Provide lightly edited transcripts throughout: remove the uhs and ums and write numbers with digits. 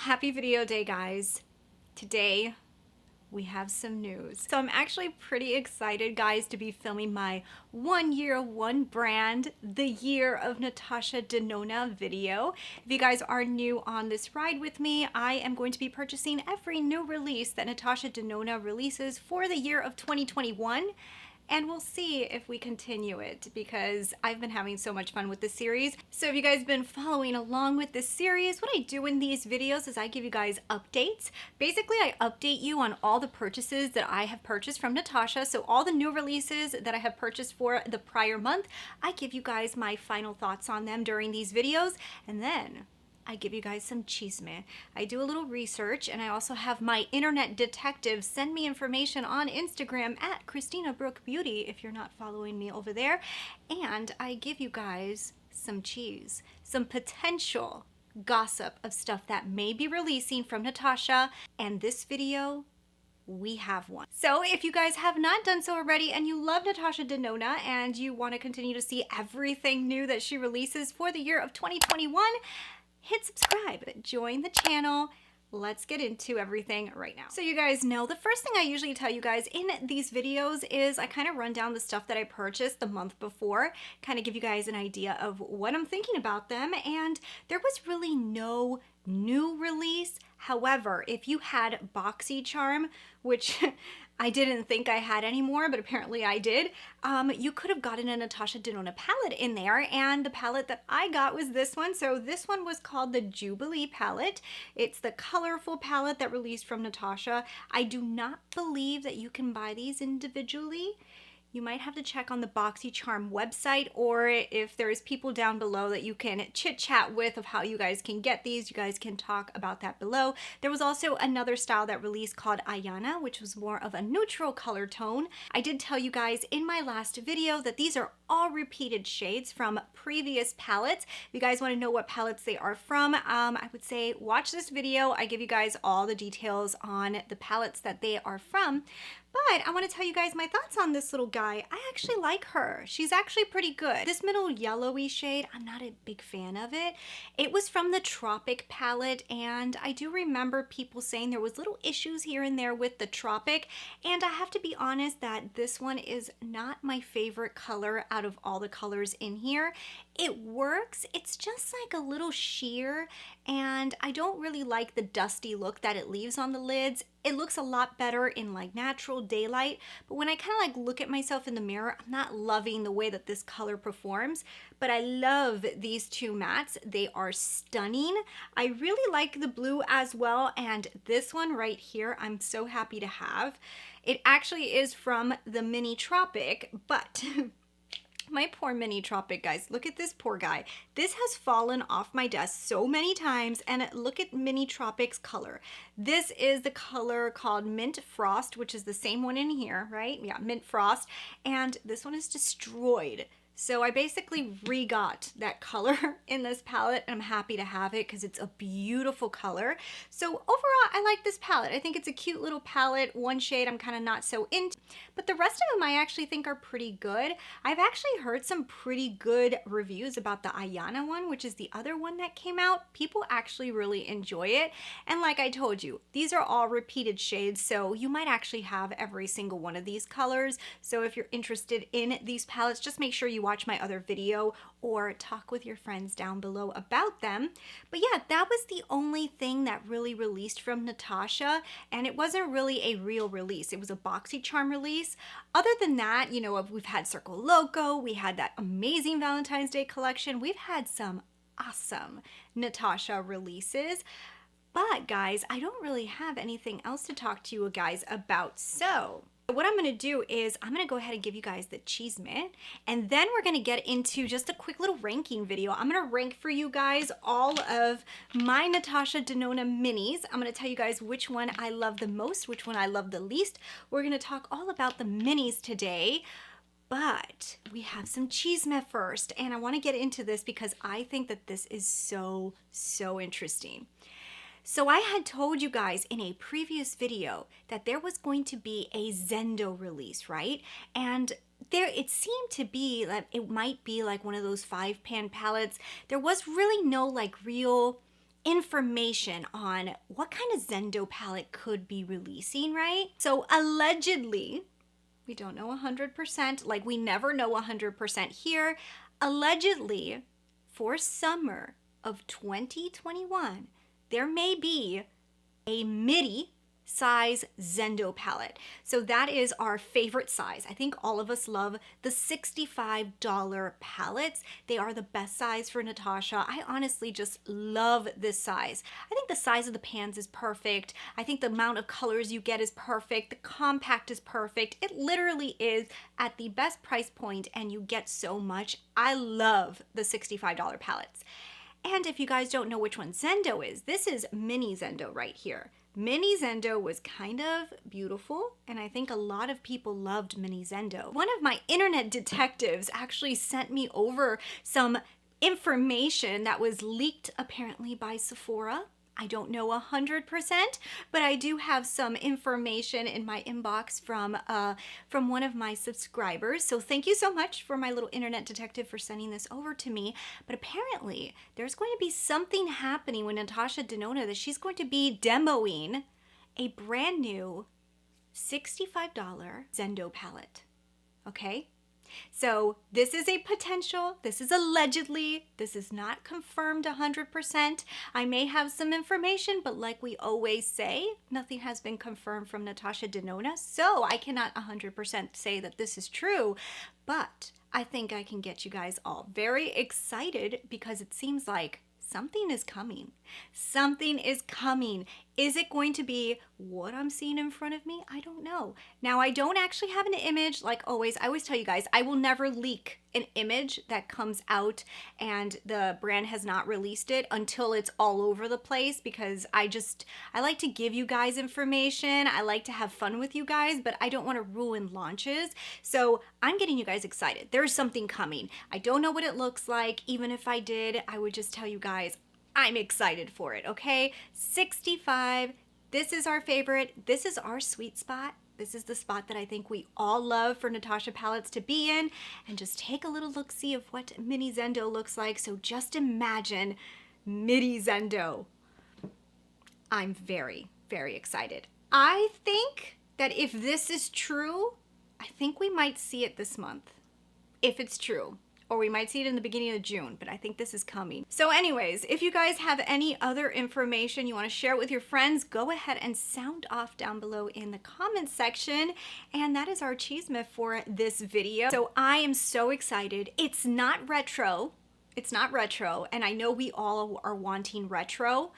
Happy video day, guys. Today we have some news. So I'm actually pretty excited, guys, to be filming my 1 year, one brand, the year of Natasha Denona video. If you guys are new on this ride with me, I am going to be purchasing every new release that Natasha Denona releases for the year of 2021. And we'll see if we continue it because I've been having so much fun with this series. So if you guys have been following along with this series, what I do in these videos is I give you guys updates. Basically, I update you on all the purchases that I have purchased from Natasha. So all the new releases that I have purchased for the prior month, I give you guys my final thoughts on them during these videos. And then I give you guys some chisme. I do a little research, and I also have my internet detective send me information on Instagram at Christina Brooke Beauty if you're not following me over there. And I give you guys some cheese, some potential gossip of stuff that may be releasing from Natasha. And this video, we have one. So if you guys have not done so already and you love Natasha Denona and you want to continue to see everything new that she releases for the year of 2021, hit subscribe, join the channel. Let's get into everything right now. So you guys know, the first thing I usually tell you guys in these videos is I kind of run down the stuff that I purchased the month before, kind of give you guys an idea of what I'm thinking about them. And there was really no new release. However, if you had Boxycharm, which I didn't think I had anymore, but apparently I did, you could have gotten a Natasha Denona palette in there, and the palette that I got was this one. So this one was called the Jubilee palette. It's the colorful palette that released from Natasha. I do not believe that you can buy these individually. You might have to check on the Boxycharm website, or if there's people down below that you can chit chat with of how you guys can get these, you guys can talk about that below. There was also another style that released called Ayana, which was more of a neutral color tone. I did tell you guys in my last video that these are all repeated shades from previous palettes. If you guys want to know what palettes they are from, I would say watch this video. I give you guys all the details on the palettes that they are from. But I want to tell you guys my thoughts on this little guy. I actually like her. She's actually pretty good. This middle yellowy shade, I'm not a big fan of it. It was from the Tropic palette, and I do remember people saying there was little issues here and there with the Tropic, and I have to be honest that this one is not my favorite color out of all the colors in here. It works, it's just like a little sheer, and I don't really like the dusty look that it leaves on the lids. It looks a lot better in like natural daylight, but when I kind of like look at myself in the mirror, I'm not loving the way that this color performs, but I love these two mattes. They are stunning. I really like the blue as well, and this one right here, I'm so happy to have. It actually is from the Mini Tropic, but my poor Mini Tropic, guys. Look at this poor guy. This has fallen off my desk so many times, and look at Mini Tropic's color. This is the color called Mint Frost, which is the same one in here, right? Yeah, Mint Frost. And this one is destroyed. So I basically re-got that color in this palette, and I'm happy to have it because it's a beautiful color. So overall, I like this palette. I think it's a cute little palette. One shade I'm kind of not so into, but the rest of them I actually think are pretty good. I've actually heard some pretty good reviews about the Ayana one, which is the other one that came out. People actually really enjoy it. And like I told you, these are all repeated shades, so you might actually have every single one of these colors. So if you're interested in these palettes, just make sure you watch my other video or talk with your friends down below about them. But yeah, that was the only thing that really released from Natasha, and it wasn't really a real release. It was a Boxycharm release. Other than that, you know, we've had Circle Loco, we had that amazing Valentine's Day collection, we've had some awesome Natasha releases. But guys, I don't really have anything else to talk to you guys about. So what I'm going to do is I'm going to go ahead and give you guys the chisme, and then we're going to get into just a quick little ranking video. I'm going to rank for you guys all of my Natasha Denona minis. I'm going to tell you guys which one I love the most, which one I love the least. We're going to talk all about the minis today. But we have some chisme first, and I want to get into this because I think that this is so interesting. So I had told you guys in a previous video that there was going to be a Zendo release, right? And there it seemed to be that it might be like one of those 5-pan palettes. There was really no like real information on what kind of Zendo palette could be releasing, right? So allegedly, we don't know 100%, like we never know 100% here. Allegedly, for summer of 2021, there may be a midi size Zendo palette. So that is our favorite size. I think all of us love the $65 palettes. They are the best size for Natasha. I honestly just love this size. I think the size of the pans is perfect. I think the amount of colors you get is perfect. The compact is perfect. It literally is at the best price point and you get so much. I love the $65 palettes. And if you guys don't know which one Zendo is, this is mini Zendo right here. Mini Zendo was kind of beautiful, and I think a lot of people loved Mini Zendo. One of my internet detectives actually sent me over some information that was leaked apparently by Sephora. I don't know 100%, but I do have some information in my inbox from one of my subscribers. So thank you so much for my little internet detective for sending this over to me. But apparently there's going to be something happening with Natasha Denona that she's going to be demoing a brand new $65 Zendo palette. Okay? So this is a potential, this is allegedly, this is not confirmed 100%. I may have some information, but like we always say, nothing has been confirmed from Natasha Denona, so I cannot 100% say that this is true, but I think I can get you guys all very excited because it seems like something is coming. Something is coming. Is it going to be what I'm seeing in front of me? I don't know. Now, I don't actually have an image. Like always, I always tell you guys, I will never leak an image that comes out and the brand has not released it until it's all over the place, because I like to give you guys information. I like to have fun with you guys, but I don't want to ruin launches. So I'm getting you guys excited. There's something coming. I don't know what it looks like. Even if I did, I would just tell you guys, I'm excited for it, okay? 65, this is our favorite. This is our sweet spot. This is the spot that I think we all love for Natasha palettes to be in. And just take a little look-see of what Mini Zendo looks like. So just imagine Mini Zendo. I'm very, very excited. I think that if this is true, I think we might see it this month. If it's true. Or we might see it in the beginning of June, but I think this is coming. So anyways, if you guys have any other information you want to share with your friends, go ahead and sound off down below in the comments section. And that is our cheesemith for this video. So I am so excited. It's not retro. It's not retro. And I know we all are wanting retro.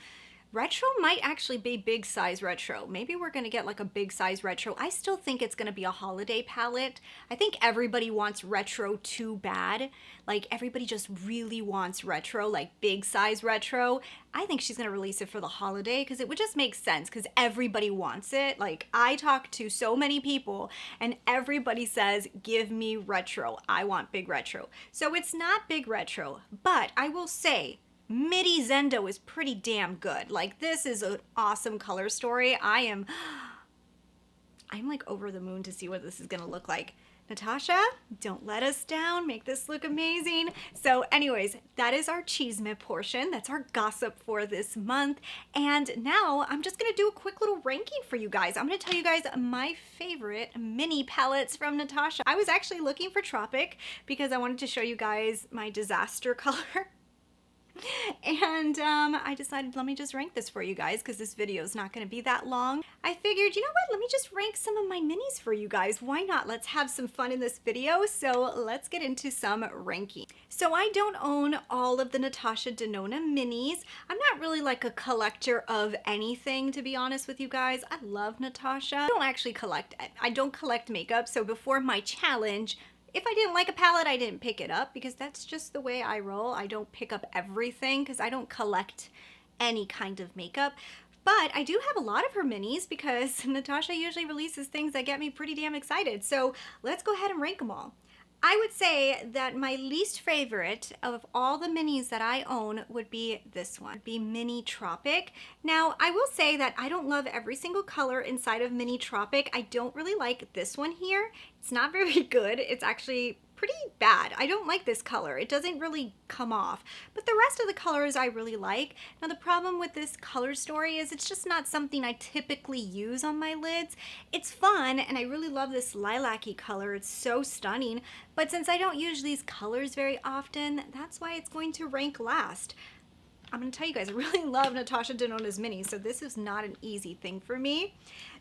Retro might actually be big size retro. Maybe we're gonna get like a big size retro. I still think it's gonna be a holiday palette. I think everybody wants retro too bad. Like everybody just really wants retro, like big size retro. I think she's gonna release it for the holiday because it would just make sense because everybody wants it. Like I talk to so many people and everybody says, give me retro. I want big retro. So it's not big retro, but I will say, Midi Zendo is pretty damn good. Like this is an awesome color story. I'm like over the moon to see what this is gonna look like. Natasha, don't let us down. Make this look amazing. So anyways, that is our cheesemith portion. That's our gossip for this month. And now I'm just gonna do a quick little ranking for you guys. I'm gonna tell you guys my favorite mini palettes from Natasha. I was actually looking for Tropic because I wanted to show you guys my disaster color. And I decided, let me just rank this for you guys because this video is not going to be that long. I figured, you know what, let me just rank some of my minis for you guys. Why not? Let's have some fun in this video. So let's get into some ranking. So I don't own all of the Natasha Denona minis. I'm not really like a collector of anything, to be honest with you guys. I love Natasha. I don't collect makeup. So before my challenge, if I didn't like a palette, I didn't pick it up because that's just the way I roll. I don't pick up everything because I don't collect any kind of makeup. But I do have a lot of her minis because Natasha usually releases things that get me pretty damn excited. So let's go ahead and rank them all. I would say that my least favorite of all the minis that I own would be this one, be Mini Tropic. Now, I will say that I don't love every single color inside of Mini Tropic. I don't really like this one here. It's not very good. It's actually pretty bad. I don't like this color. It doesn't really come off, but the rest of the colors I really like. Now the problem with this color story is it's just not something I typically use on my lids. It's fun and I really love this lilac-y color. It's so stunning, but since I don't use these colors very often, that's why it's going to rank last. I'm gonna tell you guys, I really love Natasha Denona's minis, so this is not an easy thing for me.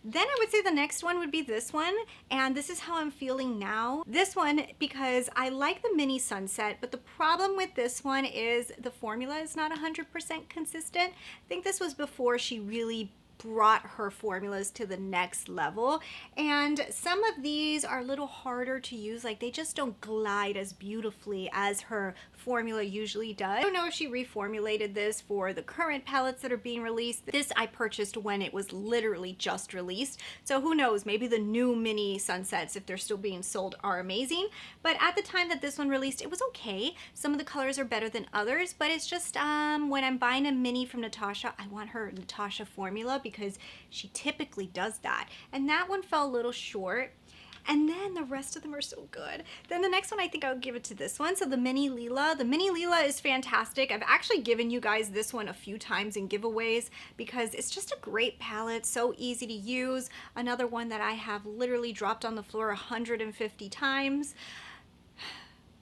Then I would say the next one would be this one, and this is how I'm feeling now. This one, because I like the mini sunset, but the problem with this one is the formula is not 100% consistent. I think this was before she really brought her formulas to the next level, and some of these are a little harder to use. Like, they just don't glide as beautifully as her formula usually does. I don't know if she reformulated this for the current palettes that are being released. This I purchased when it was literally just released, so who knows, maybe the new mini sunsets, if they're still being sold, are amazing. But at the time that this one released, it was okay. Some of the colors are better than others, but it's just when I'm buying a mini from Natasha, I want her Natasha formula because she typically does that, and that one fell a little short. And then the rest of them are so good. Then the next one, I think I'll give it to this one. So the Mini Lila. The Mini Lila is fantastic. I've actually given you guys this one a few times in giveaways because it's just a great palette, so easy to use. Another one that I have literally dropped on the floor 150 times.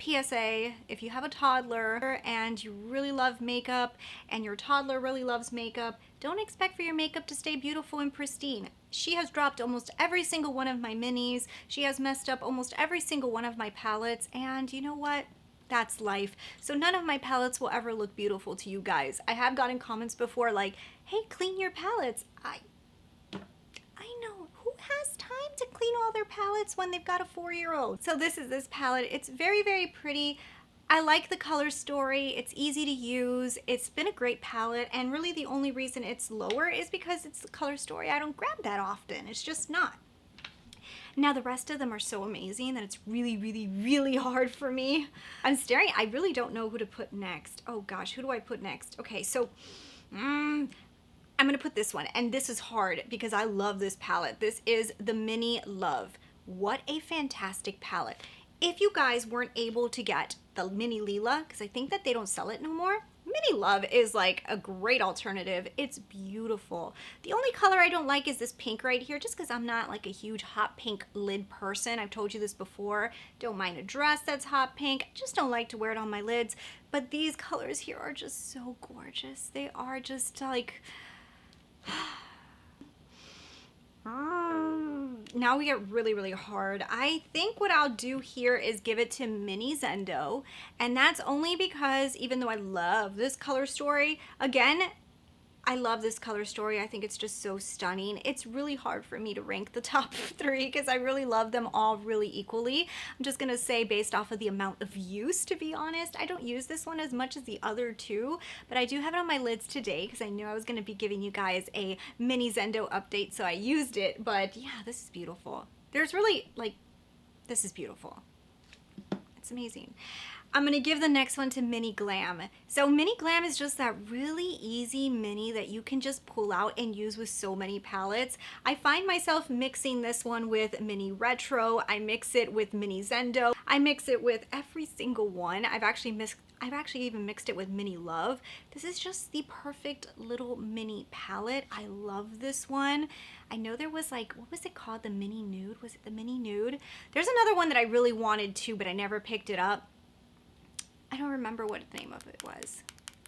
PSA, if you have a toddler and you really love makeup and your toddler really loves makeup, don't expect for your makeup to stay beautiful and pristine. She has dropped almost every single one of my minis. She has messed up almost every single one of my palettes, and you know what? That's life. So none of my palettes will ever look beautiful to you guys. I have gotten comments before like, hey, clean your palettes. I know, who has time to clean all their palettes when they've got a 4-year-old? So this is this palette. It's very, very pretty. I like the color story. It's easy to use. It's been a great palette, and really the only reason it's lower is because it's the color story I don't grab that often. It's just not. Now the rest of them are so amazing that it's really, really, really hard for me. I'm staring. I really don't know who to put next. Oh gosh, who do I put next? Okay, so I'm gonna put this one, and this is hard because I love this palette. This is the Mini Love. What a fantastic palette. If you guys weren't able to get the Mini Lila, because I think that they don't sell it no more, Mini Love is like a great alternative. It's beautiful. The only color I don't like is this pink right here, just because I'm not like a huge hot pink lid person. I've told you this before. Don't mind a dress that's hot pink. I just don't like to wear it on my lids. But these colors here are just so gorgeous. They are just like... Now we get really, really hard. I think what I'll do here is give it to Mini Zendo, and that's only because even though I love this color story, again, I love this color story. I think it's just so stunning. It's really hard for me to rank the top 3 because I really love them all really equally. I'm just gonna say based off of the amount of use, to be honest. I don't use this one as much as the other two, but I do have it on my lids today because I knew I was gonna be giving you guys a Mini Zendo update, so I used it. But yeah, this is beautiful. There's really, like, this is beautiful. It's amazing. I'm gonna give the next one to Mini Glam. So Mini Glam is just that really easy mini that you can just pull out and use with so many palettes. I find myself mixing this one with Mini Retro. I mix it with Mini Zendo. I mix it with every single one. I've actually even mixed it with Mini Love. This is just the perfect little mini palette. I love this one. I know there was like, what was it called? The Mini Nude? Was it the Mini Nude? There's another one that I really wanted to, but I never picked it up. I don't remember what the name of it was.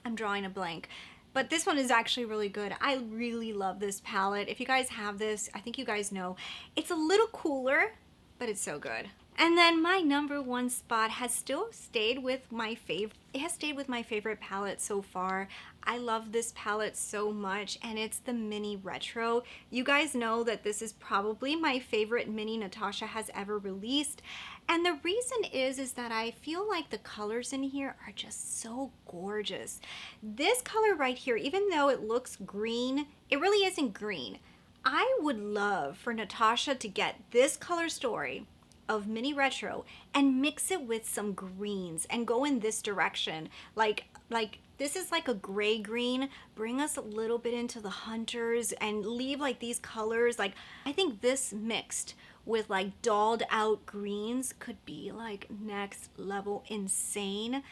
I'm drawing a blank. But this one is actually really good. I really love this palette. If you guys have this, I think you guys know. It's a little cooler, but it's so good. And then my number 1 spot has still stayed with my favorite. It has stayed with my favorite palette so far. I love this palette so much, and it's the Mini Retro. You guys know that this is probably my favorite mini Natasha has ever released. And the reason is that I feel like the colors in here are just so gorgeous. This color right here, even though it looks green, it really isn't green. I would love for Natasha to get this color story of Mini Retro and mix it with some greens and go in this direction, like Like, this is like a gray green. Bring us a little bit into the hunters and leave like these colors. Like, I think this mixed with like dolled out greens could be like next level insane.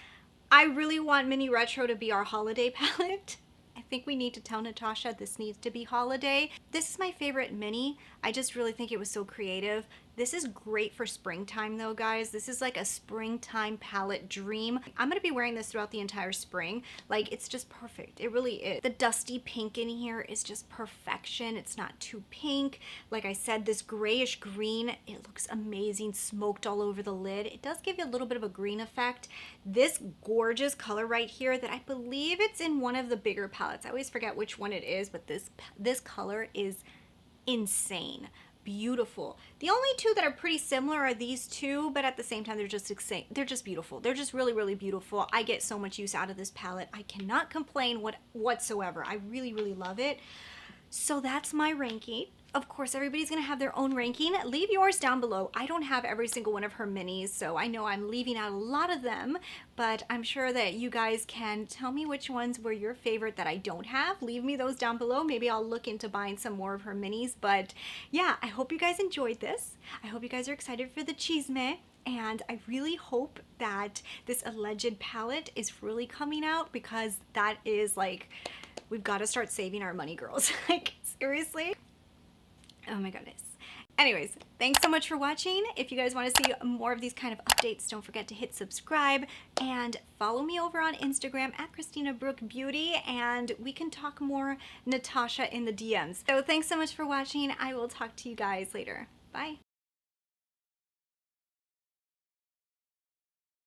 I really want Mini Retro to be our holiday palette. I think we need to tell Natasha this needs to be holiday. This is my favorite mini. I just really think it was so creative. This is great for springtime though, guys. This is like a springtime palette dream. I'm gonna be wearing this throughout the entire spring. Like, it's just perfect. It really is. The dusty pink in here is just perfection. It's not too pink. Like I said, this grayish green, it looks amazing, smoked all over the lid. It does give you a little bit of a green effect. This gorgeous color right here that I believe it's in one of the bigger palettes. I always forget which one it is, but this color is insane. Beautiful. The only two that are pretty similar are these two, but at the same time, they're just beautiful. They're just really, really beautiful. I get so much use out of this palette. I cannot complain whatsoever. I really, really love it. So that's my ranking. Of course, everybody's gonna have their own ranking. Leave yours down below. I don't have every single one of her minis, so I know I'm leaving out a lot of them, but I'm sure that you guys can tell me which ones were your favorite that I don't have. Leave me those down below. Maybe I'll look into buying some more of her minis, but yeah, I hope you guys enjoyed this. I hope you guys are excited for the chisme. And I really hope that this alleged palette is really coming out, because that is like, we've got to start saving our money, girls. Like, seriously? Oh my goodness. Anyways, thanks so much for watching. If you guys want to see more of these kind of updates, don't forget to hit subscribe and follow me over on Instagram at Christina Brooke Beauty, and we can talk more Natasha in the DMs. So thanks so much for watching. I will talk to you guys later. Bye.